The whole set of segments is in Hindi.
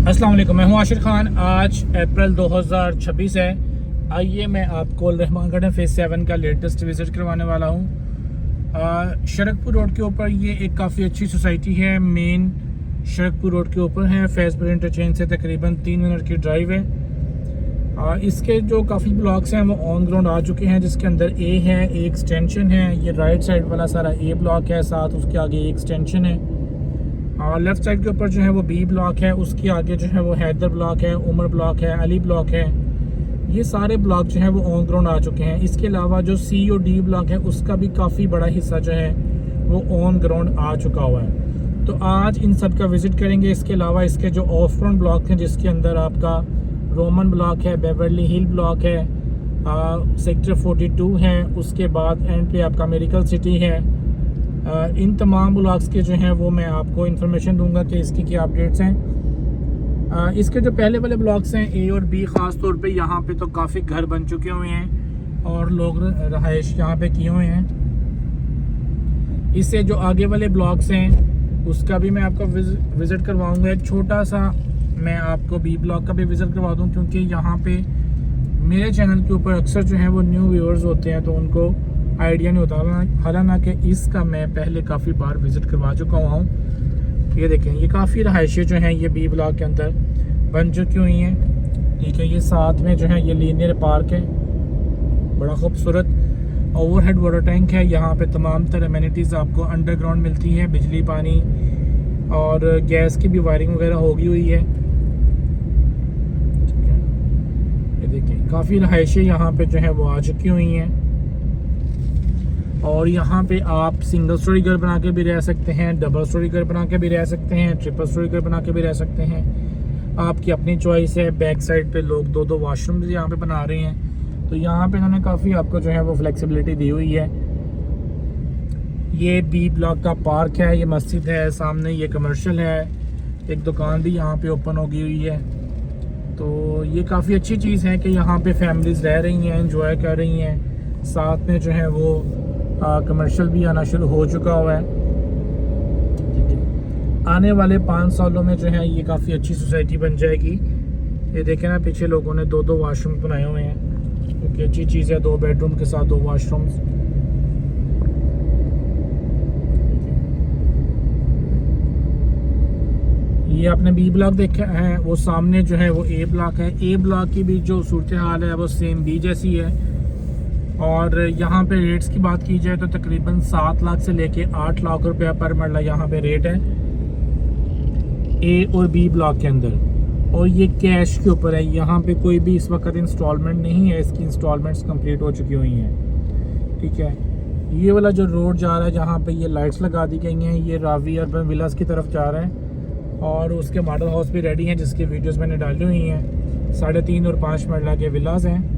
अस्सलाम वालेकुम, मैं हूं आशिर खान। आज अप्रैल 2026 है। आइए मैं आपको रहमान गार्डन फेज 7 का लेटेस्ट विज़िट करवाने वाला हूं। शरकपुर रोड के ऊपर ये एक काफ़ी अच्छी सोसाइटी है। मेन शरकपुर रोड के ऊपर है। फैज़पुर इंटरचेंज से तकरीबन 3 मिनट की ड्राइव है। इसके जो काफ़ी ब्लॉक्स हैं वो ऑन ग्राउंड आ चुके हैं, जिसके अंदर ए है, एक एक्सटेंशन है। ये राइट साइड वाला सारा ए ब्लॉक है, साथ उसके आगे एक एक्सटेंशन है। और लेफ़्ट साइड के ऊपर जो है वो बी ब्लॉक है, उसके आगे जो है वो हैदर ब्लॉक है, उमर ब्लॉक है, अली ब्लॉक है। ये सारे ब्लॉक जो है वो ऑन ग्राउंड आ चुके हैं। इसके अलावा जो सी और डी ब्लॉक है उसका भी काफ़ी बड़ा हिस्सा जो है वो ऑन ग्राउंड आ चुका हुआ है। तो आज इन सब का विज़िट करेंगे। इसके अलावा इसके जो ऑफ ग्राउंड ब्लॉक हैं, जिसके अंदर आपका रोमन ब्लॉक है, बेवर्ली हिल ब्लॉक है, सेक्टर 42 है, उसके बाद एंड पे आपका मेडिकल सिटी है। इन तमाम ब्लॉक्स के जो हैं वो मैं आपको इन्फॉर्मेशन दूंगा कि इसकी क्या अपडेट्स हैं। इसके जो पहले वाले ब्लॉक्स हैं ए और बी, ख़ास तौर पे यहाँ पे तो काफ़ी घर बन चुके हुए हैं और लोग रहाइश यहाँ पे किए हुए हैं। इससे जो आगे वाले ब्लॉक्स हैं उसका भी मैं आपको विज़िट करवाऊँगा। एक छोटा सा मैं आपको बी ब्लॉक का भी विज़िट करवा दूँ, क्योंकि यहाँ पे मेरे चैनल के ऊपर अक्सर जो है वो न्यू व्यूअर्स होते हैं, तो उनको आइडिया नहीं होता। हालांकि इसका मैं पहले काफ़ी बार विज़िट करवा चुका हुआ हूँ। ये देखें, ये काफ़ी रहायशें जो हैं ये बी ब्लॉक के अंदर बन चुकी हुई हैं। ठीक है, ये साथ में जो है ये लीनियर पार्क है, बड़ा खूबसूरत ओवरहेड वाटर टैंक है। यहाँ पे तमाम तरह एमिनिटीज़ आपको अंडरग्राउंड मिलती हैं, बिजली, पानी और गैस की भी वायरिंग वगैरह होगी हुई है। ठीक है, ये देखिए काफ़ी रहायशें यहाँ पे जो है वो आ चुकी हुई हैं। और यहाँ पे आप सिंगल स्टोरी घर बना के भी रह सकते हैं, डबल स्टोरी घर बना के भी रह सकते हैं, ट्रिपल स्टोरी घर बना के भी रह सकते हैं। आपकी अपनी चॉइस है। बैक साइड पे लोग 2-2 वाशरूम यहाँ पे बना रहे हैं, तो यहाँ पे इन्होंने काफ़ी आपको जो है वो फ्लेक्सिबिलिटी दी हुई है। ये बी ब्लॉक का पार्क है, ये मस्जिद है, सामने ये कमर्शियल है, एक दुकान भी यहाँ पे ओपन होगी हुई है। तो ये काफ़ी अच्छी चीज़ है कि यहाँ पे फैमिलीज़ रह रही हैं, एंजॉय कर रही हैं। साथ में जो है वो कमर्शियल भी आना शुरू हो चुका हुआ है। ठीक है, आने वाले 5 सालों में जो है ये काफ़ी अच्छी सोसाइटी बन जाएगी। ये देखें ना, पीछे लोगों ने 2-2 वाशरूम बनाए हुए हैं, क्योंकि अच्छी चीज़ है। 2 बेडरूम के साथ 2 वाशरूम्स। ये आपने बी ब्लॉक देखा है, वो सामने जो है वो ए ब्लॉक है। ए ब्लॉक की भी जो सूरत हाल है वो सेम बी जैसी है। और यहाँ पे रेट्स की बात की जाए तो तकरीबन 7 लाख से लेके 8 लाख रुपया पर मरला यहाँ पे रेट है ए और बी ब्लॉक के अंदर। और ये कैश के ऊपर है। यहाँ पे कोई भी इस वक्त इंस्टॉलमेंट नहीं है, इसकी इंस्टॉलमेंट्स कंप्लीट हो चुकी हुई हैं। ठीक है, ये वाला जो रोड जा रहा है जहाँ पे ये लाइट्स लगा दी गई हैं, ये रावी अर्बन विलास की तरफ जा रहा है। और उसके मॉडल हाउस भी रेडी हैं, जिसकी वीडियोस मैंने डाली हुई हैं। 3.5 और 5 मरला के विलास हैं।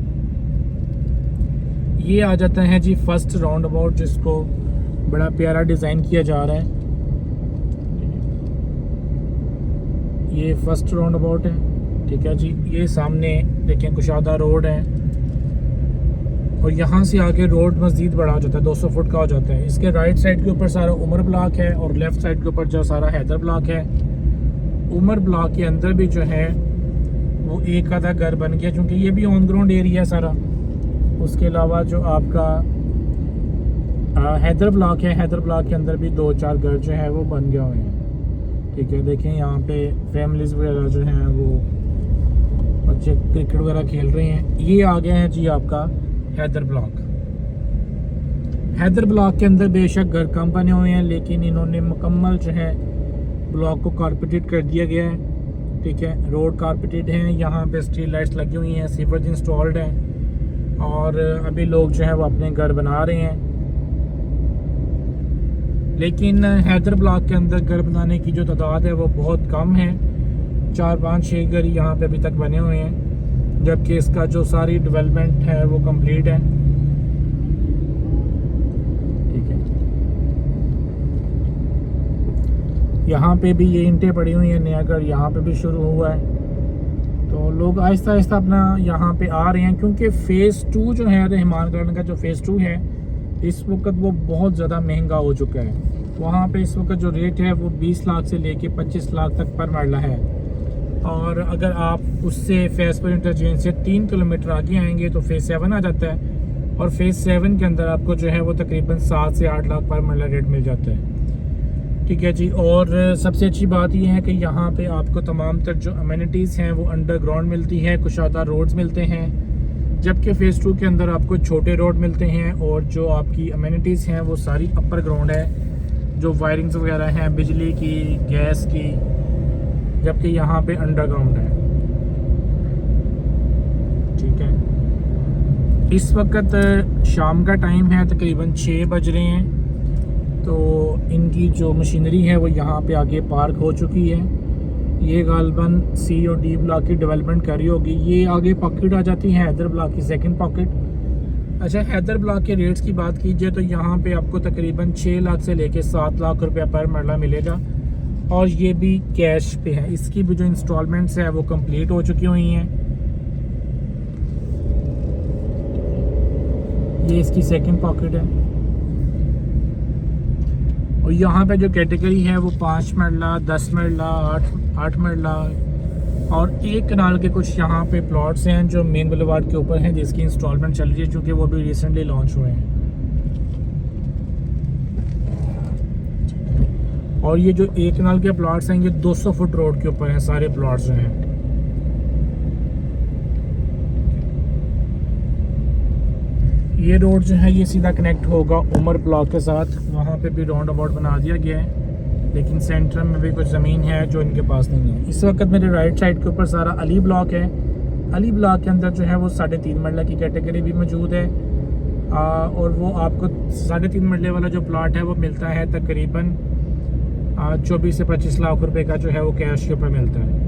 ये आ जाता है जी फर्स्ट राउंड अबाउट, जिसको बड़ा प्यारा डिज़ाइन किया जा रहा है। ये फर्स्ट राउंड अबाउट है। ठीक है जी, ये सामने देखें कुशादा रोड है, और यहाँ से आगे रोड मज़ीद बड़ा हो जाता है, 200 फुट का हो जाता है। इसके राइट साइड के ऊपर सारा उमर ब्लॉक है, और लेफ़्ट साइड के ऊपर जो सारा हैदर ब्लॉक है। उमर ब्लॉक के अंदर भी जो है वो एक आधा घर बन गया, क्योंकि ये भी ऑन ग्राउंड एरिया है सारा। उसके अलावा जो आपका हैदर ब्लॉक है, हैदर ब्लॉक के अंदर भी 2-4 घर जो है वो बन गए हुए हैं। ठीक है, देखें यहाँ पे फैमिलीज़ वगैरह जो हैं वो बच्चे क्रिकेट वगैरह खेल रहे हैं। ये आ गया है जी आपका हैदर ब्लॉक। हैदर ब्लॉक के अंदर बेशक घर कम बने हुए हैं, लेकिन इन्होंने मुकम्मल जो है ब्लॉक को कारपेटेड कर दिया गया है। ठीक है, रोड कारपेटेड है, यहाँ पे स्ट्रीट लाइट्स लगी हुई हैं, सीवरेज इंस्टॉल्ड है, और अभी लोग जो है वो अपने घर बना रहे हैं। लेकिन हैदर ब्लॉक के अंदर घर बनाने की जो तादाद है वो बहुत कम है। 4-5-6 घर यहाँ पे अभी तक बने हुए हैं, जबकि इसका जो सारी डेवलपमेंट है वो कंप्लीट है। ठीक है, यहाँ पे भी ये ईंटें पड़ी हुई हैं, नया घर यहाँ पे भी शुरू हुआ है। तो लोग आहिस्ता आहिस्ता अपना यहाँ पे आ रहे हैं, क्योंकि फ़ेज़ 2 जो है रहमान गार्डन का जो फ़ेज़ 2 है इस वक्त वो बहुत ज़्यादा महंगा हो चुका है। वहाँ पे इस वक्त जो रेट है वो 20 लाख से लेके 25 लाख तक पर मरला है। और अगर आप उससे फैज़पुर इंटरचेंज से 3 किलोमीटर आगे आएंगे तो फेज़ 7 आ जाता है, और फेज़ 7 के अंदर आपको जो है वो तकरीबन 7 से 8 लाख पर मरला रेट मिल जाता है। ठीक है जी। और सबसे अच्छी बात यह है कि यहाँ पे आपको तमाम तर जो अमेनिटीज़ हैं वो अंडरग्राउंड मिलती है, कुशादा रोड्स मिलते हैं, जबकि फ़ेज़ 2 के अंदर आपको छोटे रोड मिलते हैं और जो आपकी अमेनिटीज़ हैं वो सारी अपर ग्राउंड है, जो वायरिंग्स वगैरह हैं बिजली की, गैस की, जबकि यहाँ पे अंडरग्राउंड है। ठीक है, इस वक्त शाम का टाइम है, तकरीबन 6 बज रहे हैं। तो इनकी जो मशीनरी है वो यहाँ पे आगे पार्क हो चुकी है। ये गालबन सी और डी ब्लॉक की डेवलपमेंट कर रही होगी। ये आगे पॉकेट आ जाती है हैदर ब्लॉक की सेकंड पॉकेट। अच्छा, हैदर ब्लॉक के रेट्स की बात कीजिए तो यहाँ पे आपको तकरीबन 6 लाख से लेके 7 लाख रुपया पर मरला मिलेगा, और ये भी कैश पे है। इसकी भी जो इंस्टॉलमेंट्स है वो कंप्लीट हो चुकी हुई हैं। ये इसकी सेकंड पॉकेट है, और यहाँ पे जो कैटेगरी है वो 5 मरला, 10 मरला, 8 मरला और 1 कनाल के कुछ यहाँ पे प्लॉट्स हैं जो मेन बुलेवार्ड के ऊपर हैं, जिसकी इंस्टॉलमेंट चल रही है, चूँकि वो भी रिसेंटली लॉन्च हुए हैं। और ये जो 1 कनाल के प्लॉट्स हैं ये 200 फुट रोड के ऊपर हैं सारे प्लॉट्स जो हैं। ये रोड जो है ये सीधा कनेक्ट होगा उमर ब्लॉक के साथ। वहाँ पे भी राउंड अबाउट बना दिया गया है, लेकिन सेंटर में भी कुछ ज़मीन है जो इनके पास नहीं है। इस वक्त मेरे राइट साइड के ऊपर सारा अली ब्लॉक है। अली ब्लॉक के अंदर जो है वो 3.5 मरला की कैटेगरी भी मौजूद है, और वो आपको 3.5 मरले वाला जो प्लॉट है वो मिलता है तकरीबन 24 से 25 लाख रुपए का जो है वो कैश के ऊपर मिलता है।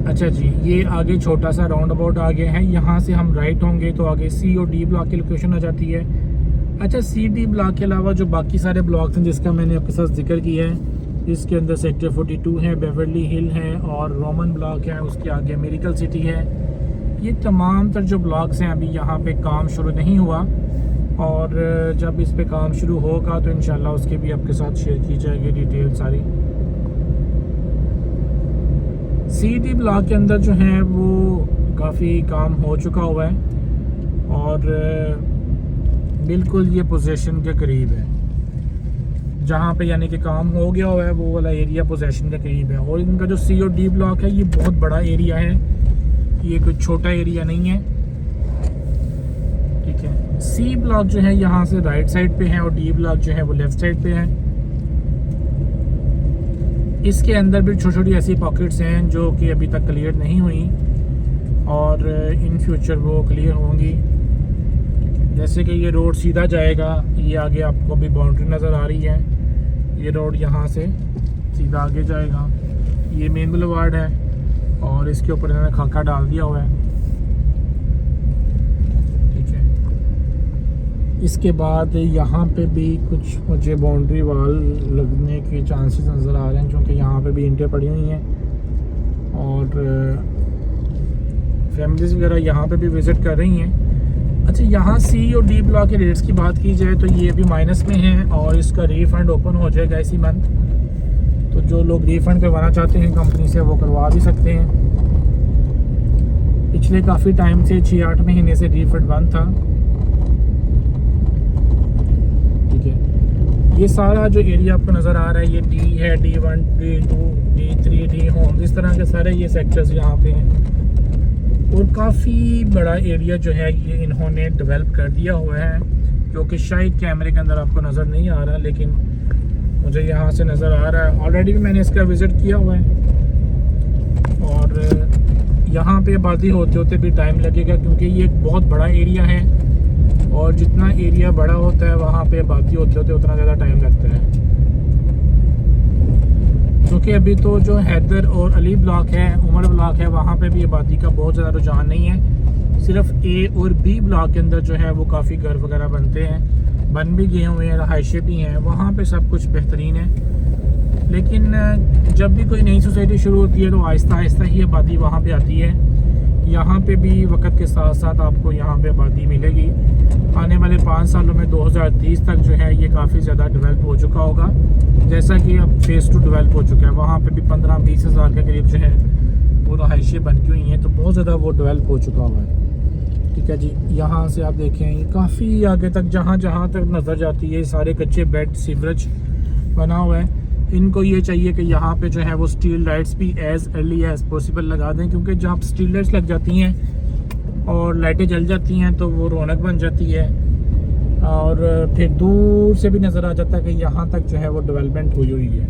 अच्छा जी, ये आगे छोटा सा राउंड अबाउट आ गया है। यहाँ से हम राइट होंगे तो आगे सी और डी ब्लॉक की लोकेशन आ जाती है। अच्छा, सी डी ब्लॉक के अलावा जो बाकी सारे ब्लॉक्स हैं जिसका मैंने आपके साथ जिक्र किया है, इसके अंदर सेक्टर 42 है, बेवर्ली हिल है और रोमन ब्लॉक है, उसके आगे मेडिकल सिटी है। ये तमाम तर जो ब्लॉक्स हैं अभी यहाँ पे काम शुरू नहीं हुआ, और जब इस पे काम शुरू होगा तो इंशाल्लाह उसके भी आपके साथ शेयर की जाएगी डिटेल सारी। सीडी ब्लॉक के अंदर जो है वो काफ़ी काम हो चुका हुआ है, और बिल्कुल ये पोजीशन के करीब है। जहाँ पे यानी कि काम हो गया हुआ है वो वाला एरिया पोजीशन के करीब है। और इनका जो सी और डी ब्लॉक है ये बहुत बड़ा एरिया है, ये कोई छोटा एरिया नहीं है। ठीक है, सी ब्लॉक जो है यहाँ से राइट साइड पे है और डी ब्लॉक जो है वो लेफ्ट साइड पे है। इसके अंदर भी छोटी छोटी ऐसी पॉकेट्स हैं जो कि अभी तक क्लियर नहीं हुई, और इन फ्यूचर वो क्लियर होंगी। जैसे कि ये रोड सीधा जाएगा, ये आगे आपको अभी बाउंड्री नज़र आ रही है, ये रोड यहाँ से सीधा आगे जाएगा। ये मेन बुलेवार्ड है और इसके ऊपर इन्होंने खाका डाल दिया हुआ है। ठीक है, इसके बाद यहाँ पे भी कुछ मुझे बाउंड्री वाल लगने के चांसेस नज़र आ रहे हैं, क्योंकि यहाँ पे भी ईंटें पड़ी हुई हैं और फैमिलीज़ वगैरह यहाँ पे भी विज़िट कर रही हैं। अच्छा, यहाँ सी और डी ब्लॉक के रेट्स की बात की जाए तो ये भी माइनस में है, और इसका रीफ़ंड ओपन हो जाएगा इसी मंथ। तो जो लोग रीफ़ंड करवाना चाहते हैं कंपनी से वो करवा भी सकते हैं। पिछले काफ़ी टाइम से 6-8 महीने से रीफ़ंड बंद था। ठीक है, ये सारा जो एरिया आपको नज़र आ रहा है ये डी है, D1, D2, D3, D home, इस तरह के सारे ये सेक्टर्स यहाँ पे हैं। और काफ़ी बड़ा एरिया जो है ये इन्होंने डेवलप कर दिया हुआ है, जो कि शायद कैमरे के अंदर आपको नज़र नहीं आ रहा, लेकिन मुझे यहाँ से नज़र आ रहा है। ऑलरेडी भी मैंने इसका विज़िट किया हुआ है, और यहाँ पे आबादी होते होते भी टाइम लगेगा, क्योंकि ये एक बहुत बड़ा एरिया है, और जितना एरिया बड़ा होता है वहाँ पे आबादी होते होते उतना ज़्यादा टाइम लगता है। क्योंकि अभी तो जो हैदर और अली ब्लॉक है, उमर ब्लॉक है, वहाँ पे भी आबादी का बहुत ज़्यादा रुझान नहीं है। सिर्फ ए और बी ब्लॉक के अंदर जो है वो काफ़ी घर वगैरह बनते हैं, बन भी गए हुए हैं, रहायशें भी हैं, वहाँ पे सब कुछ बेहतरीन है। लेकिन जब भी कोई नई सोसाइटी शुरू होती है तो आहिस्ता आहिस्ता ही आबादी वहाँ पे आती है। यहाँ पे भी वक्त के साथ साथ आपको यहाँ पे आबादी मिलेगी, आने वाले 5 सालों में 2030 तक जो है ये काफ़ी ज़्यादा डेवलप हो चुका होगा, जैसा कि अब फेज़ 2 डेवलप हो चुका है। वहाँ पे भी 15-20 हज़ार के करीब जो है वो रहायशें बन हुई हैं, तो बहुत ज़्यादा वो डेवलप हो चुका हुआ है। ठीक है जी, यहाँ से आप देखें ये काफ़ी आगे तक जहाँ तक नज़र जाती है सारे कच्चे बेड, सीवरेज बना हुआ है। इनको ये चाहिए कि यहाँ पे जो है वो स्टील लाइट्स भी एज़ अर्ली एज़ पॉसिबल लगा दें, क्योंकि जब स्टील लाइट्स लग जाती हैं और लाइटें जल जाती हैं तो वो रौनक बन जाती है, और फिर दूर से भी नज़र आ जाता है कि यहाँ तक जो है वो डेवलपमेंट हुई हुई है।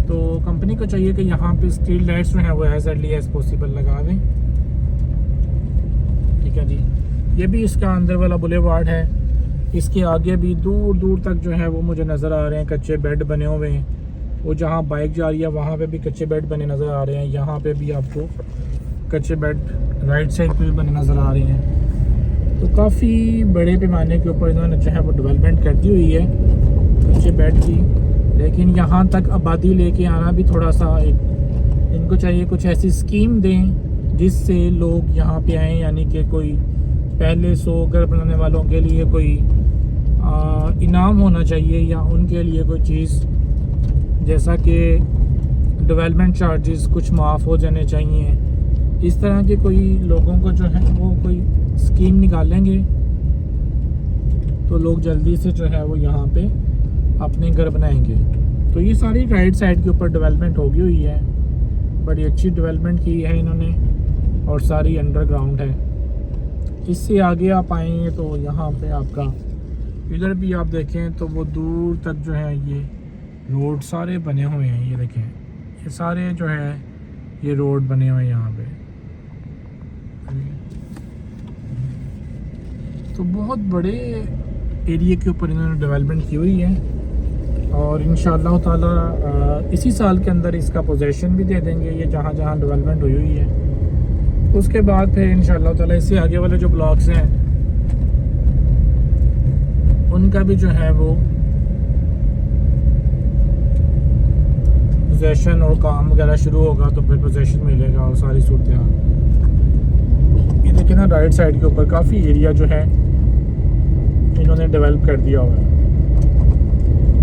तो कंपनी को चाहिए कि यहाँ पे स्टील लाइट्स जो हैं वो एज़ अर्ली एज़ पॉसिबल लगा दें। ठीक है जी, ये भी इसका अंदर वाला बुलेवार्ड है। इसके आगे भी दूर दूर तक जो है वो मुझे नज़र आ रहे हैं कच्चे बेड बने हुए हैं। वो जहाँ बाइक जा रही है वहाँ पे भी कच्चे बेड बने नज़र आ रहे हैं। यहाँ पे भी आपको कच्चे बेड राइट साइड पे भी बने नज़र आ रहे हैं। तो काफ़ी बड़े पैमाने के ऊपर इन्होंने जो है वो डेवलपमेंट कर दी हुई है कच्चे बेड की। लेकिन यहाँ तक आबादी लेके आना भी थोड़ा सा इनको चाहिए कुछ ऐसी स्कीम दें जिससे लोग यहाँ पे आएँ, यानी कि कोई पहले 100 घर बनाने वालों के लिए कोई इनाम होना चाहिए, या उनके लिए कोई चीज़ जैसा कि डेवलपमेंट चार्जेस कुछ माफ़ हो जाने चाहिए। इस तरह के कोई लोगों को जो है वो कोई स्कीम निकालेंगे तो लोग जल्दी से जो है वो यहाँ पे अपने घर बनाएंगे। तो ये सारी राइट साइड के ऊपर डेवलपमेंट हो गई हुई है, बड़ी अच्छी डेवलपमेंट की है इन्होंने, और सारी अंडरग्राउंड है। इससे आगे आप आएंगे तो यहाँ पे आपका इधर भी आप देखें तो वो दूर तक जो है ये रोड सारे बने हुए हैं। ये देखें ये सारे जो है ये रोड बने हुए हैं यहाँ पे। तो बहुत बड़े एरिया के ऊपर इन्होंने डेवलपमेंट की हुई है, और इंशाअल्लाह ताला इसी साल के अंदर इसका पोजेशन भी दे देंगे ये जहाँ जहाँ डेवलपमेंट हुई हुई है। उसके बाद फिर इंशाअल्लाह ताला इससे आगे वाले जो ब्लॉक्स हैं उनका भी जो है वो पोजेशन और काम वगैरह शुरू होगा, तो फिर पोजेशन मिलेगा और सारी सूरत हाल। ये देखिए ना राइट साइड के ऊपर काफ़ी एरिया जो है इन्होंने डेवलप कर दिया हुआ है,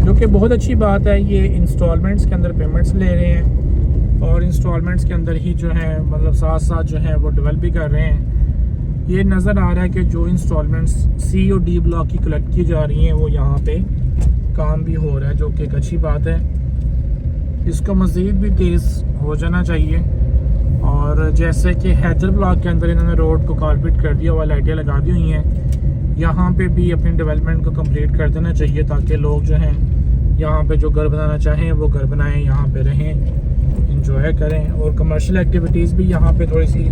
जो कि बहुत अच्छी बात है। ये इंस्टॉलमेंट्स के अंदर पेमेंट्स ले रहे हैं और इंस्टॉलमेंट्स के अंदर ही जो है मतलब साथ साथ जो है वो डेवलप भी कर रहे हैं। ये नज़र आ रहा है कि जो इंस्टॉलमेंट्स सी और डी ब्लॉक की कलेक्ट की जा रही हैं वो यहाँ पे काम भी हो रहा है, जो कि एक अच्छी बात है। इसको मज़ीद भी तेज़ हो जाना चाहिए। और जैसे कि हैदर ब्लॉक के अंदर इन्होंने रोड को कारपेट कर दिया हुआ, लाइटें लगा दी हुई हैं, यहाँ पे भी अपनी डेवलपमेंट को कंप्लीट कर देना चाहिए ताकि लोग जो हैं यहाँ पे जो घर बनाना चाहें वो घर बनाएं, यहाँ पे रहें, इंजॉय करें। और कमर्शियल एक्टिविटीज़ भी यहाँ पे थोड़ी सी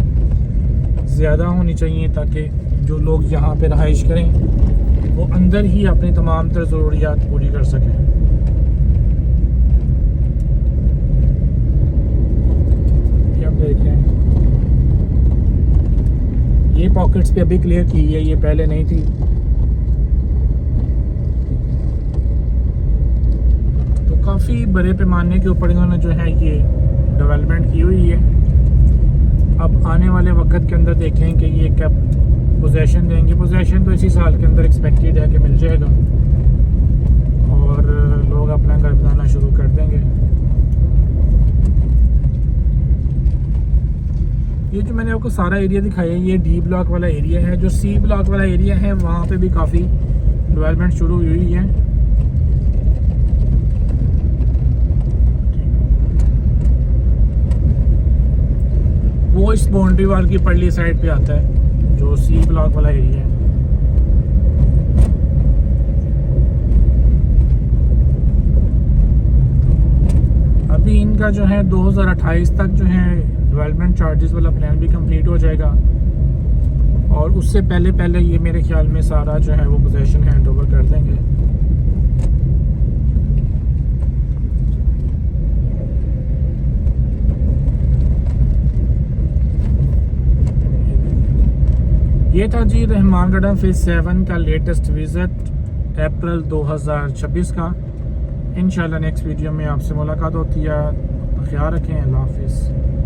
ज़्यादा होनी चाहिए ताकि जो लोग यहाँ पे रहाइश करें वो अंदर ही अपनी तमाम तर ज़रूरियात पूरी कर सकें। ये आप देख रहे हैं ये पॉकेट्स पे अभी क्लियर की है, ये पहले नहीं थी। तो काफ़ी बड़े पैमाने के ऊपर इन्होंने जो है ये डेवलपमेंट की हुई है। अब आने वाले वक्त के अंदर देखें कि ये कब पोजेशन देंगे। पोजेशन तो इसी साल के अंदर एक्सपेक्टेड है कि मिल जाएगा और लोग अपना घर बनाना शुरू कर देंगे। ये जो मैंने आपको सारा एरिया दिखाया है ये डी ब्लॉक वाला एरिया है। जो सी ब्लॉक वाला एरिया है वहाँ पे भी काफ़ी डेवलपमेंट शुरू हुई हुई है। वो इस बाउंड्री वाल की पड़ली साइड पे आता है जो सी ब्लॉक वाला एरिया है। अभी इनका जो है 2028 तक जो है डेवलपमेंट चार्जेस वाला प्लान भी कंप्लीट हो जाएगा, और उससे पहले पहले ये मेरे ख्याल में सारा जो है वो पोजीशन हैंड ओवर कर देंगे। ये था जी रहमान गार्डन फेज 7 का लेटेस्ट विजिट अप्रैल 2026 का। इंशाल्लाह नेक्स्ट वीडियो में आपसे मुलाकात होती है। ख्याल रखें। अल्लाह हाफिज़।